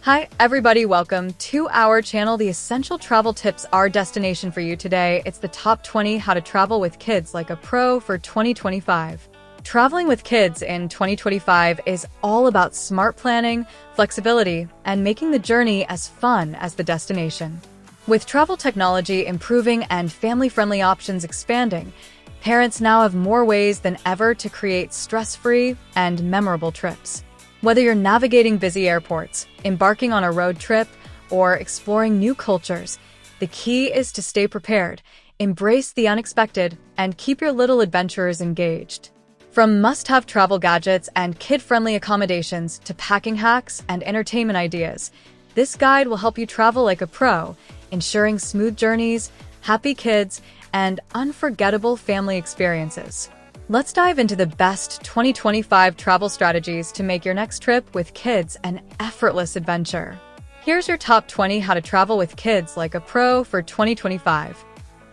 Hi, everybody. Welcome to our channel, The Essential Travel Tips, our destination for you today. It's the top 20 how to travel with kids like a pro for 2025. Traveling with kids in 2025 is all about smart planning, flexibility, and making the journey as fun as the destination. With travel technology improving and family-friendly options expanding, parents now have more ways than ever to create stress-free and memorable trips. Whether you're navigating busy airports, embarking on a road trip, or exploring new cultures, the key is to stay prepared, embrace the unexpected, and keep your little adventurers engaged. From must-have travel gadgets and kid-friendly accommodations to packing hacks and entertainment ideas, this guide will help you travel like a pro, ensuring smooth journeys, happy kids, and unforgettable family experiences. Let's dive into the best 2025 travel strategies to make your next trip with kids an effortless adventure. Here's your top 20 how to travel with kids like a pro for 2025.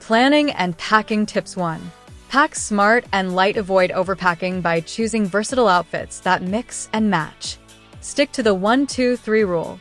Planning and packing tips 1. Pack smart and light. Avoid overpacking by choosing versatile outfits that mix and match. Stick to the 1-2-3 rule.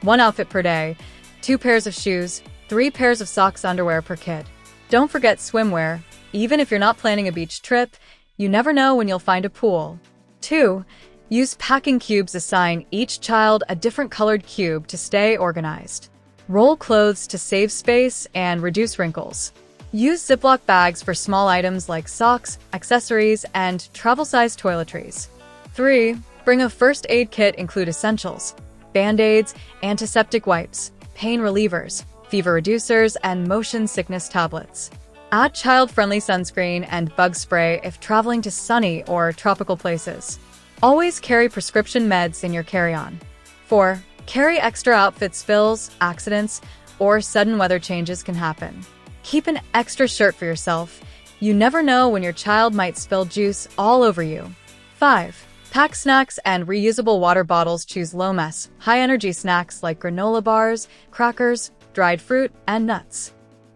1 outfit per day, 2 pairs of shoes, 3 pairs of socks, underwear per kid. Don't forget swimwear. Even if you're not planning a beach trip, you never know when you'll find a pool. 2. Use packing cubes. Assign each child a different colored cube to stay organized. Roll clothes to save space and reduce wrinkles. Use Ziploc bags for small items like socks, accessories, and travel-sized toiletries. 3. Bring a first aid kit. Include essentials: Band-Aids, antiseptic wipes, pain relievers, fever reducers, and motion sickness tablets. Add child-friendly sunscreen and bug spray if traveling to sunny or tropical places. Always carry prescription meds in your carry-on. 4. Carry extra outfits. Spills, accidents, or sudden weather changes can happen. Keep an extra shirt for yourself. You never know when your child might spill juice all over you. 5. Pack snacks and reusable water bottles. Choose low-mess, high-energy snacks like granola bars, crackers, dried fruit, and nuts.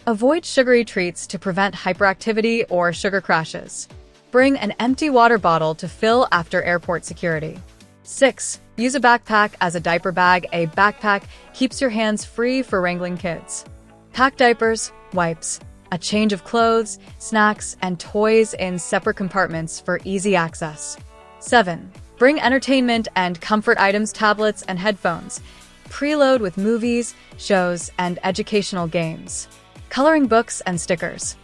Avoid sugary treats to prevent hyperactivity or sugar crashes. Bring an empty water bottle to fill after airport security. 6. Use a backpack as a diaper bag. A backpack keeps your hands free for wrangling kids. Pack diapers, wipes, a change of clothes, snacks, and toys in separate compartments for easy access. 7. Bring entertainment and comfort items. Tablets and headphones. Preload with movies, shows, and educational games. Coloring books and stickers.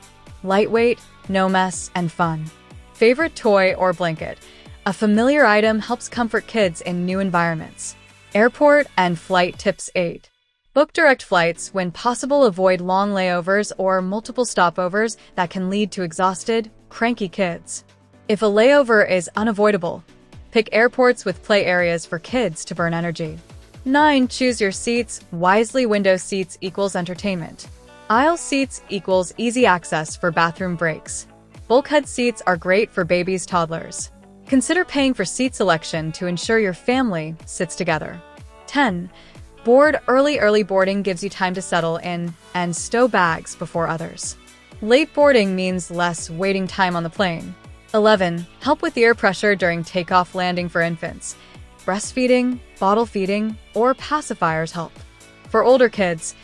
Lightweight, no mess, and fun. Favorite toy or blanket. A familiar item helps comfort kids in new environments. Airport and flight tips 8. Book direct flights. When possible, avoid long layovers or multiple stopovers that can lead to exhausted, cranky kids. If a layover is unavoidable, pick airports with play areas for kids to burn energy. 9. Choose your seats wisely. Window seats equals entertainment. Aisle seats equals easy access for bathroom breaks. Bulkhead seats are great for babies, toddlers. Consider paying for seat selection to ensure your family sits together. 10. Board early. Early boarding gives you time to settle in and stow bags before others. Late boarding means less waiting time on the plane. 11. Help with ear pressure during takeoff. Landing for infants. Breastfeeding, bottle feeding, or pacifiers help. For older kids,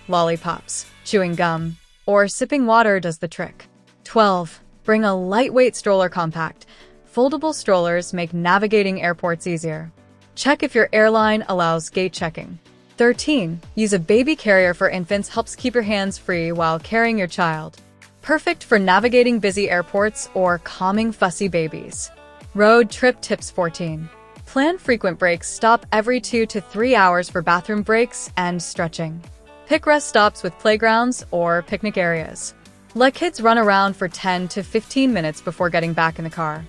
lollipops, chewing gum, or sipping water does the trick. 12. Bring a lightweight stroller. Compact, foldable strollers make navigating airports easier. Check if your airline allows gate checking. 13. Use a baby carrier for infants. Helps keep your hands free while carrying your child. Perfect for navigating busy airports or calming fussy babies. Road trip tips 14. Plan frequent breaks. Stop every 2 to 3 hours for bathroom breaks and stretching. Pick rest stops with playgrounds or picnic areas. Let kids run around for 10 to 15 minutes before getting back in the car.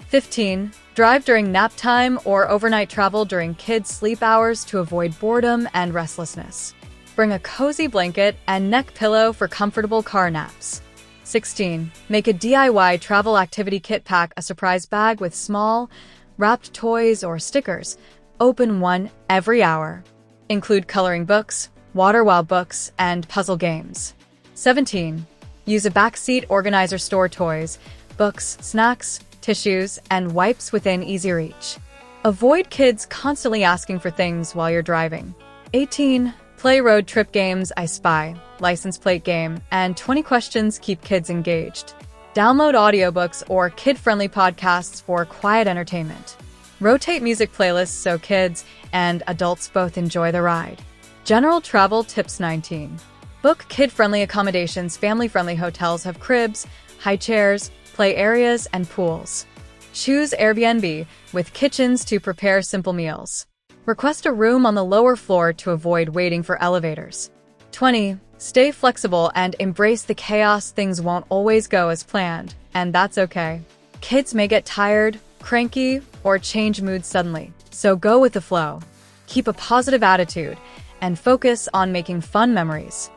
15. Drive during nap time or overnight travel during kids' sleep hours to avoid boredom and restlessness. Bring a cozy blanket and neck pillow for comfortable car naps. 16. Make a DIY travel activity kit. Pack a surprise bag with small, wrapped toys or stickers. Open one every hour. Include coloring books, water wow books, and puzzle games. 17. Use a backseat organizer. Store toys, books, snacks, tissues, and wipes within easy reach. Avoid kids constantly asking for things while you're driving. 18. Play road trip games I Spy, license plate game, and 20 questions keep kids engaged. Download audiobooks or kid-friendly podcasts for quiet entertainment. Rotate music playlists so kids and adults both enjoy the ride. General travel tips 19. Book kid-friendly accommodations. Family-friendly hotels have cribs, high chairs, play areas, and pools. Choose Airbnb with kitchens to prepare simple meals. Request a room on the lower floor to avoid waiting for elevators. 20. Stay flexible and embrace the chaos. Things won't always go as planned, and that's okay. Kids may get tired, cranky, or change moods suddenly, so go with the flow. Keep a positive attitude and focus on making fun memories.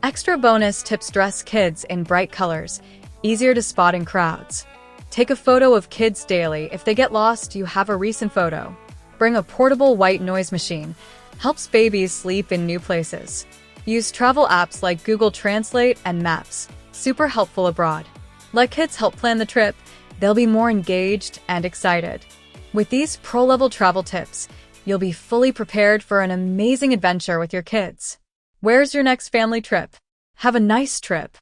Extra bonus tips: dress kids in bright colors, easier to spot in crowds. Take a photo of kids daily. If they get lost, you have a recent photo. Bring a portable white noise machine. Helps babies sleep in new places. Use travel apps like Google Translate and Maps. Super helpful abroad. Let kids help plan the trip. They'll be more engaged and excited. With these pro-level travel tips, you'll be fully prepared for an amazing adventure with your kids. Where's your next family trip? Have a nice trip.